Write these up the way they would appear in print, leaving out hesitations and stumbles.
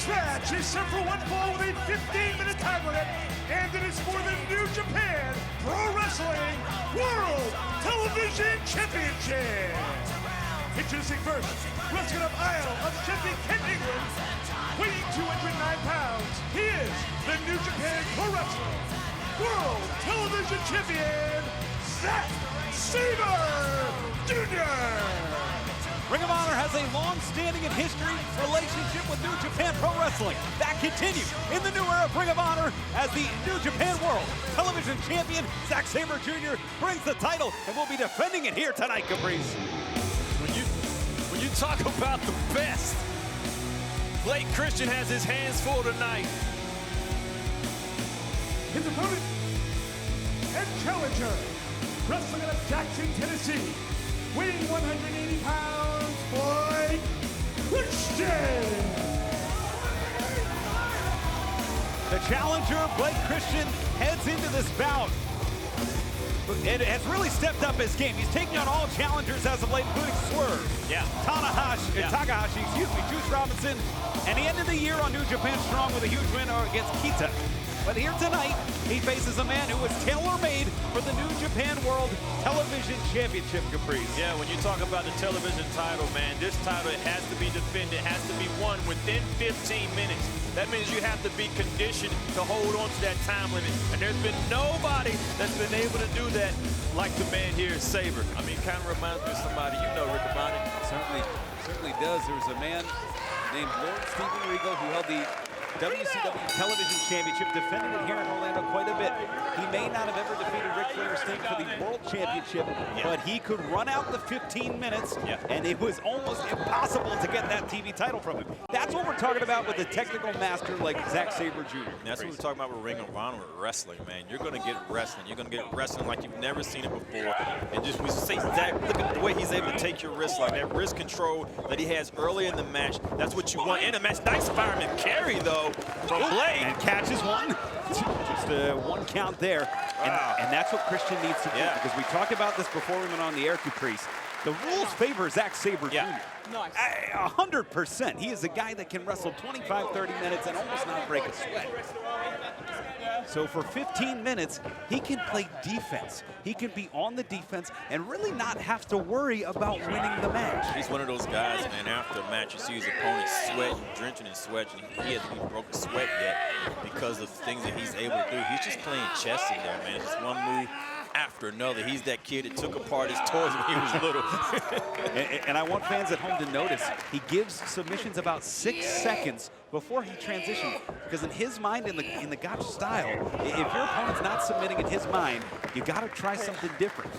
This match is set for one fall with a 15-minute time limit, and it is for the New Japan Pro Wrestling World Television Championship. Introducing first, wrestling up Isle of Sheffield, Kent, England, weighing 209 pounds, he is the New Japan Pro Wrestling World Television Champion, Zack Sabre Jr. Ring of Honor has a long-standing and history relationship with New Japan Pro Wrestling. That continues in the new era of Ring of Honor as the New Japan World Television Champion, Zack Sabre Jr. brings the title and will be defending it here tonight, Caprice. When you talk about the best, Blake Christian has his hands full tonight. His opponent and challenger, wrestling out of Jackson, Tennessee, weighing 180 pounds, Blake Christian. The challenger, Blake Christian, heads into this bout. It has really stepped up his game. He's taking on all challengers as of late, including Swerve, Takahashi, Juice Robinson, and he ended the year on New Japan Strong with a huge win against Kita. But here tonight, he faces a man who was tailor-made for the New Japan World Television Championship, Caprice. Yeah, when you talk about the television title, man, this title has to be defended, has to be won within 15 minutes. That means you have to be conditioned to hold on to that time limit. And there's been nobody that's been able to do that like the man here, Sabre. I mean, kind of reminds me of somebody you know, Rick Abani. Certainly does. There was a man named Lord Steven Regal who held the WCW Television Championship, defended it here in Orlando quite a bit. He may not have ever defeated Ric Flair or Sting for the World Championship, but he could run out the 15 minutes, and it was almost impossible to get that TV title from him. That's what we're talking about with a technical master like Zack Sabre Jr. That's what we're talking about with Ring of Honor, with wrestling, man. You're going to get wrestling. You're going to get wrestling like you've never seen it before. And just, we say, Zack, look at the way he's able to take your wrist, like that wrist control that he has early in the match. That's what you want in a match. Nice fireman carry, though, from Blake. And catches one. Just one count there. Wow. And that's what Christian needs to do, because we talked about this before we went on the air, Caprice. The rules favor Zack Sabre Jr. Nice. 100%. He is a guy that can wrestle 25, 30 minutes and almost not break a sweat. So for 15 minutes, he can play defense. He can be on the defense and really not have to worry about winning the match. He's one of those guys, man, after a match, you see his opponent sweating, drenching in sweat, and he hasn't even broke a sweat yet because of things that he's able to do. He's just playing chess in there, man. Just one move after another. He's that kid that took apart his toys when he was little. and I want fans at home to notice, he gives submissions about 6 seconds before he transitions, because in his mind, in the gotcha style, if your opponent's not submitting in his mind, you got to try something different.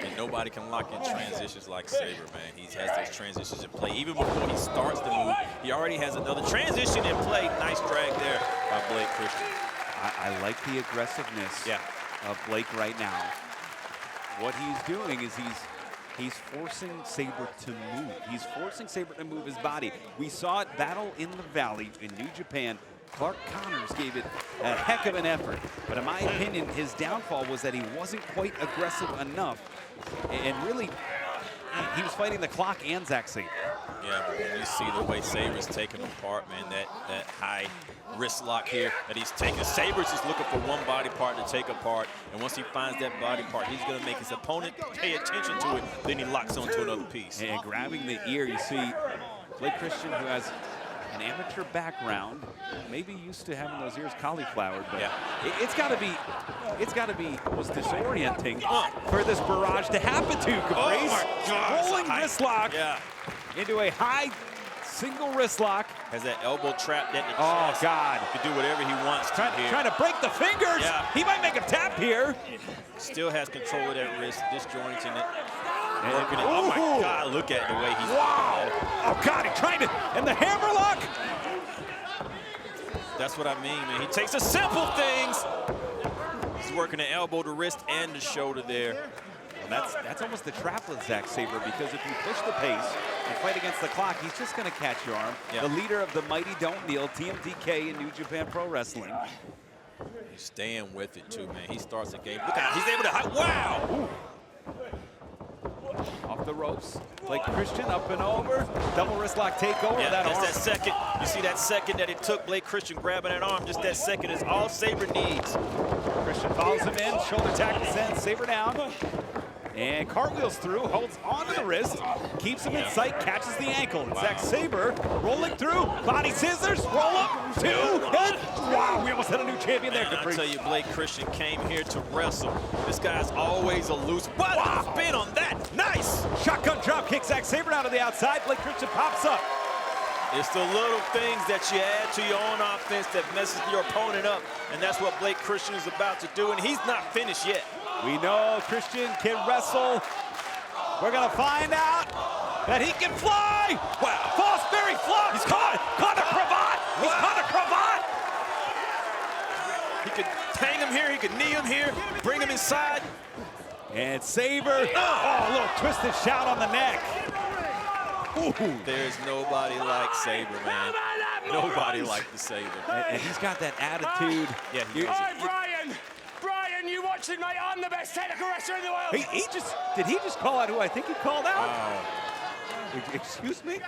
And nobody can lock in transitions like Sabre, man. He has those transitions in play. Even before he starts the move, he already has another transition in play. Nice drag there by Blake Christian. I like the aggressiveness of Blake right now. What he's doing is he's forcing Sabre to move. He's forcing Sabre to move his body. We saw it battle in the Valley in New Japan. Clark Connors gave it a heck of an effort. But in my opinion, his downfall was that he wasn't quite aggressive enough. And really, he was fighting the clock and Zack Sabre. Yeah, but when you see the way Sabre's taking apart, man, that high wrist lock here that he's taking. Sabre's just looking for one body part to take apart, and once he finds that body part, he's going to make his opponent pay attention to it, then he locks onto another piece. And grabbing the ear, you see Blake Christian, who has an amateur background, maybe used to having those ears cauliflowered, but it's got to be almost disorienting for this barrage to happen to Caprice. Oh my God. Rolling wrist lock into a high single wrist lock. Has that elbow trapped at the chest. Oh, God. He can do whatever he wants to here. Trying to break the fingers. He might make him tap here. Still has control of that wrist, disjointing it. Working it. Oh my God, look at the way he's. Wow. Oh God, he tried to, and the hammer lock. That's what I mean, man. He takes the simple things. He's working the elbow, the wrist, and the shoulder there. Well, that's almost the trap with Zack Sabre, because if you push the pace and fight against the clock, he's just going to catch your arm. The leader of the Mighty Don't Kneel, TMDK in New Japan Pro Wrestling. He's staying with it too, man. He starts the game. Look at, he's able to, wow! Off the ropes. Blake Christian up and over. Double wrist lock takeover. Yeah, that that's arm. that second. You see that second that it took Blake Christian grabbing that arm. Just that second is all Sabre needs. Christian follows him in. Shoulder tackle sends Sabre down. And cartwheels through, holds onto the wrist, keeps him in sight, catches the ankle. And Zack Sabre rolling through, body scissors, roll up, 2, and wow, we almost had a new champion there. I tell you, Blake Christian came here to wrestle. This guy's always a loose. Wow, spin on that, nice! Shotgun drop kick, Zack Sabre down to the outside, Blake Christian pops up. It's the little things that you add to your own offense that messes your opponent up, and that's what Blake Christian is about to do, and he's not finished yet. We know Christian can wrestle. We're gonna find out that he can fly. Wow, Fosbury fly. He's caught a cravat. He's caught a cravat. He could hang him here, he could knee him here, bring him inside. And Sabre, oh, a little twisted shout on the neck. Ooh. There's nobody like Sabre, man. Nobody like the Sabre. And he's got that attitude. Yeah, he does. Brian, you watching, mate? I'm the best technical wrestler in the world. Did he just call out who I think he called out? Wow. Excuse me?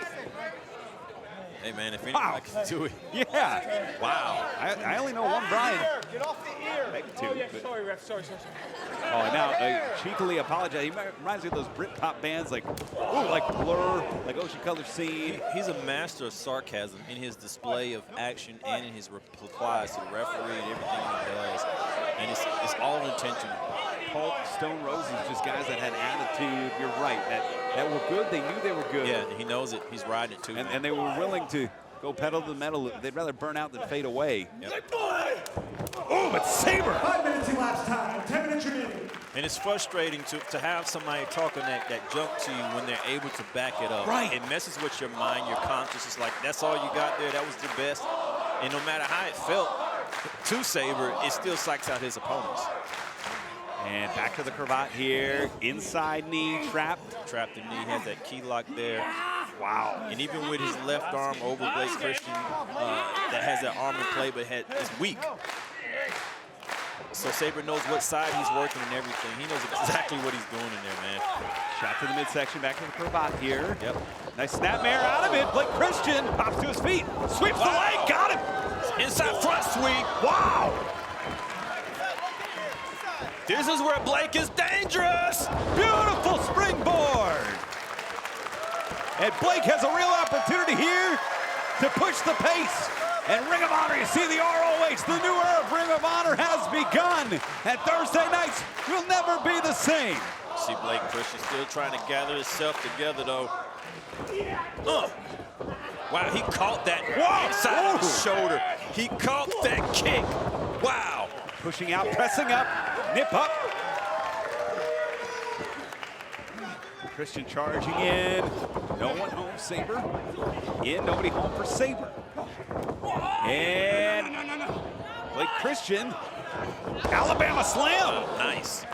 Hey, man, if anybody can do it. Yeah. Wow. I only know one Brian. Get off the ear. Maybe 2. Oh, yeah, sorry, ref. Sorry. Oh, and now cheekily apologize. He reminds me of those Britpop bands like Blur, like Ocean Color Scene. He's a master of sarcasm in his display of action and in his replies to the referee and everything he does. And it's all intentional. Hulk, Stone Roses, just guys that had attitude. You're right, that were good. They knew they were good. Yeah, he knows it. He's riding it too. And they were willing to go pedal to the metal. They'd rather burn out than fade away. Yep. Oh, but Sabre! 5 minutes elapsed time, 10 minutes remaining. And it's frustrating to have somebody talking that jump to you when they're able to back it up. Right. It messes with your mind, your conscience. It's like, that's all you got there. That was the best. And no matter how it felt to Sabre, it still psychs out his opponents. And back to the cravat here. Inside knee trapped. Trapped the knee, has that key lock there. Wow. And even with his left arm over Blake Christian, that has that arm in play, but is weak. So Sabre knows what side he's working and everything. He knows exactly what he's doing in there, man. Shot to the midsection, back to the cravat here. Yep. Nice snapmare out of it. Blake Christian pops to his feet, sweeps the leg, got him. Inside front sweep. Wow. This is where Blake is dangerous. Beautiful springboard. And Blake has a real opportunity here to push the pace. And Ring of Honor, you see the ROH, the new era of Ring of Honor has begun. And Thursday nights will never be the same. See Blake Christian still trying to gather himself together, though. Wow, he caught that inside of his shoulder. He caught that kick. Wow. Pushing out, pressing up, nip up. Christian charging in. No one home, Sabre. In, nobody home for Sabre. And Blake Christian, Alabama slam. Oh, nice.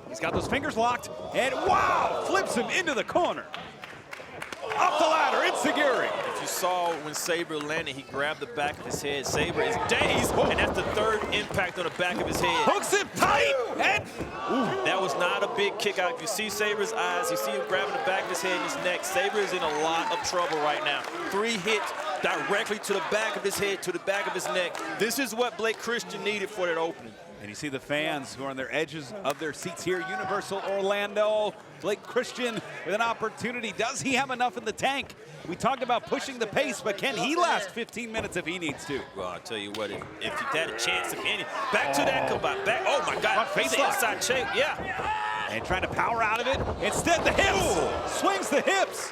He's got those fingers locked, and wow, flips him into the corner. Up the ladder, Enziguri. If you saw when Sabre landed, he grabbed the back of his head. Sabre is dazed, and that's the third impact on the back of his head. Hooks him tight, and That was not a big kick out. If you see Sabre's eyes, you see him grabbing the back of his head and his neck. Sabre is in a lot of trouble right now. 3 hits directly to the back of his head, to the back of his neck. This is what Blake Christian needed for that opening. And you see the fans who are on their edges of their seats here. Universal Orlando. Blake Christian with an opportunity. Does he have enough in the tank? We talked about pushing the pace, but can he last 15 minutes if he needs to? Well, I'll tell you what, if he had a chance, if any, back to that combat, back, oh my God, Face face lock. inside shake, yeah. And trying to power out of it. Instead, the hips. Swings the hips.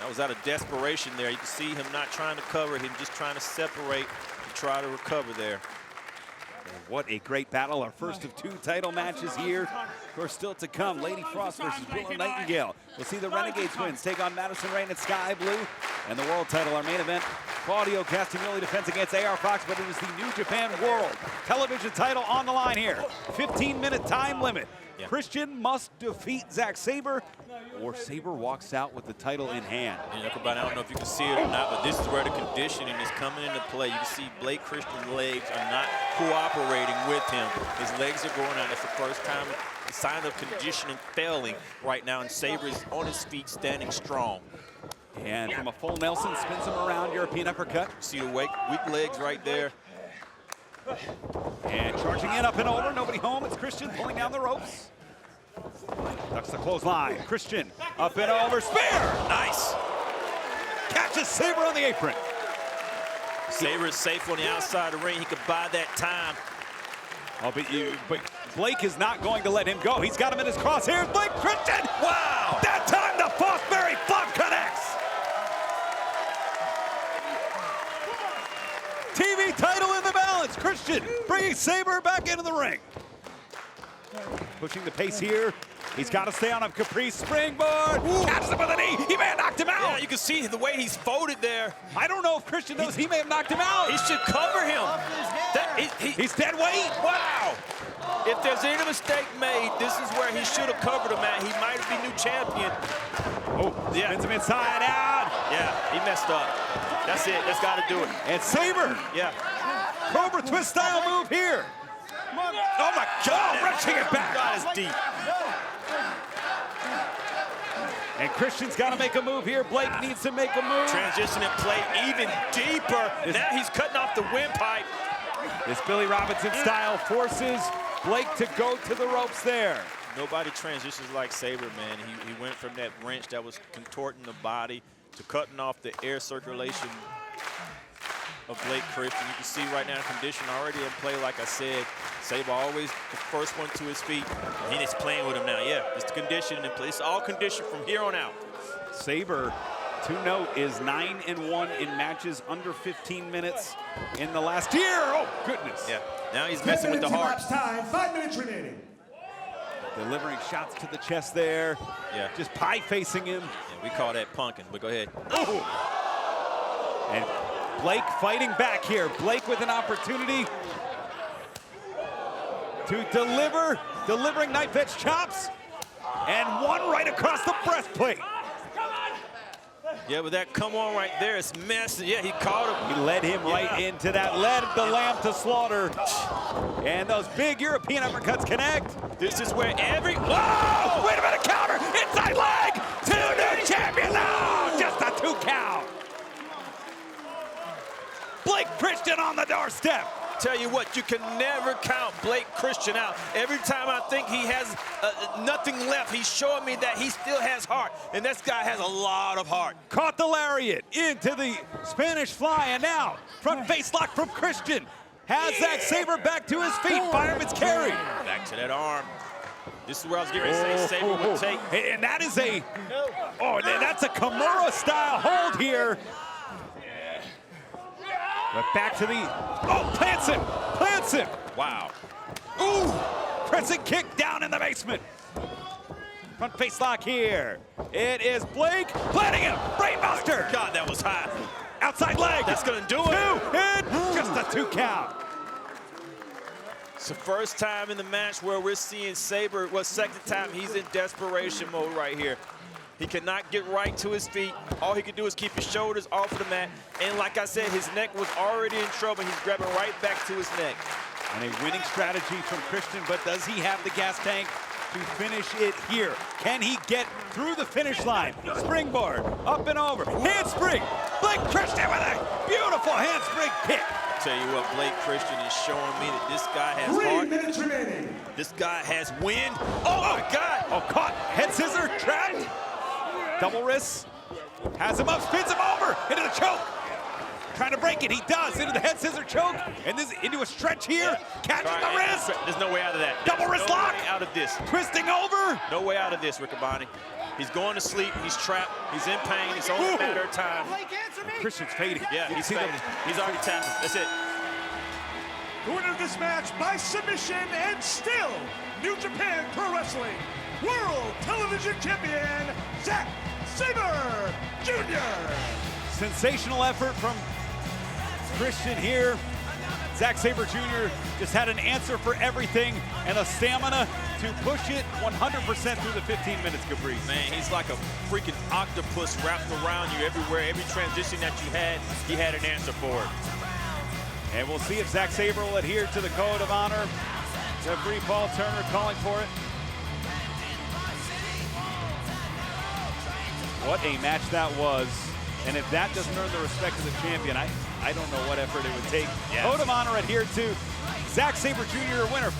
That was out of desperation there. You can see him not trying to cover, him just trying to separate to try to recover there. What a great battle. Our first of 2 title matches here. Of course, still to come, Lady Frost versus Willow Nightingale. We'll see the Renegade Twins take on Madison Rain and Sky Blue. And the world title, our main event, Claudio Castagnoli defense against AR Fox, but it is the New Japan World television title on the line here. 15-minute time limit. Yeah. Christian must defeat Zack Sabre, or Sabre walks out with the title in hand. And everybody, I don't know if you can see it or not, but this is where the conditioning is coming into play. You can see Blake Christian's legs are not cooperating with him. His legs are going out. It's the first time sign of conditioning failing right now, and Sabre is on his feet, standing strong. And from a full Nelson, spins him around, European uppercut. See the weak legs right there. And charging in, up and over, nobody home. It's Christian pulling down the ropes. Ducks the clothesline. Christian up and over, spear! Nice! Catches Sabre on the apron. Sabre is safe on the outside of the ring. He could buy that time. Oh, but Blake is not going to let him go. He's got him in his crosshairs. Blake Christian! Wow! That time the Fosbury Flop connects! TV title in the balance. Christian bringing Sabre back into the ring. Pushing the pace here. He's got to stay on him. Caprice springboard. Catches him with a knee. He may have knocked him out. Yeah, you can see the way he's folded there. I don't know if Christian knows he may have knocked him out. He should cover him. He's dead weight. Wow. If there's any mistake made, this is where he should have covered him at. He might be new champion. Oh, yeah. Spins him inside out. Yeah, he messed up. That's it. That's got to do it. And Sabre. Yeah. Cobra twist style move here. Oh my God, wrenching it back. God is deep. And Christian's got to make a move here. Blake needs to make a move. Transition and play even deeper. Now he's cutting off the windpipe. This Billy Robinson style forces Blake to go to the ropes there. Nobody transitions like Sabre, man. He went from that wrench that was contorting the body to cutting off the air circulation of Blake Christian. You can see right now condition already in play, like I said. Sabre always the first one to his feet. And he's playing with him now. Yeah, it's the conditioning in place. It's all conditioned from here on out. Sabre, to note, is 9-1 in matches under 15 minutes in the last year. Oh, goodness. Yeah, now he's messing with the heart. Time, 5 minutes remaining. Delivering shots to the chest there. Yeah. Just pie-facing him. Yeah, we call that punking, but go ahead. Oh. And Blake fighting back here. Blake with an opportunity to delivering knife edge chops, and one right across the breastplate. Yeah, but that come on right there, it's messy. Yeah, he caught him. He led him right into that, led the lamb to slaughter. And those big European uppercuts connect. This is where every, whoa! Wait a minute, counter, inside leg, two new champions, no, just a 2 count. Blake Christian on the doorstep. Tell you what, you can never count Blake Christian out. Every time I think he has nothing left, he's showing me that he still has heart. And this guy has a lot of heart. Caught the lariat into the Spanish fly, and now front face lock from Christian. Has Zack Sabre back to his feet. Fireman's carry. Back to that arm. This is where I was getting ready to say Sabre would take. And that is that's a Kimura style hold here. But back to the, plants him. Wow. Ooh, pressing kick down in the basement. Front face lock here. It is Blake planting him, brainbuster. God, that was high. Outside leg. That's gonna do it. 2, and just a 2 count. It's the first time in the match where we're seeing Sabre, second time he's in desperation mode right here. He cannot get right to his feet. All he can do is keep his shoulders off of the mat. And like I said, his neck was already in trouble. He's grabbing right back to his neck. And a winning strategy from Christian, but does he have the gas tank to finish it here? Can he get through the finish line? Springboard, up and over, handspring. Blake Christian with a beautiful handspring kick. I'll tell you what, Blake Christian is showing me that this guy has 3 heart. minutes remaining. This guy has wind. Oh my God. Oh, caught, head scissor, trapped. Double wrists, has him up, spins him over, into the choke. Trying to break it, he does, into the head scissor choke, and this into a stretch here, catches the wrist. There's no way out of that. Double wrist lock. No way out of this. Twisting over. No way out of this, Riccaboni. He's going to sleep, he's trapped, he's in pain, it's only a matter of time. Christian's fading. Yeah, he's fading. He's already tapping, that's it. The winner of this match by submission and still New Japan Pro Wrestling World Television Champion, Zack Sabre Jr. Sensational effort from Christian here. Zack Sabre Jr. just had an answer for everything and a stamina to push it 100% through the 15 minutes, Caprice. Man, he's like a freaking octopus wrapped around you everywhere. Every transition that you had, he had an answer for it. And we'll see if Zack Sabre will adhere to the code of honor. Referee Paul Turner calling for it. What a match that was. And if that doesn't earn the respect of the champion, I don't know what effort it would take. Yeah. Vote of honor adhered to. Zack Sabre Jr., winner.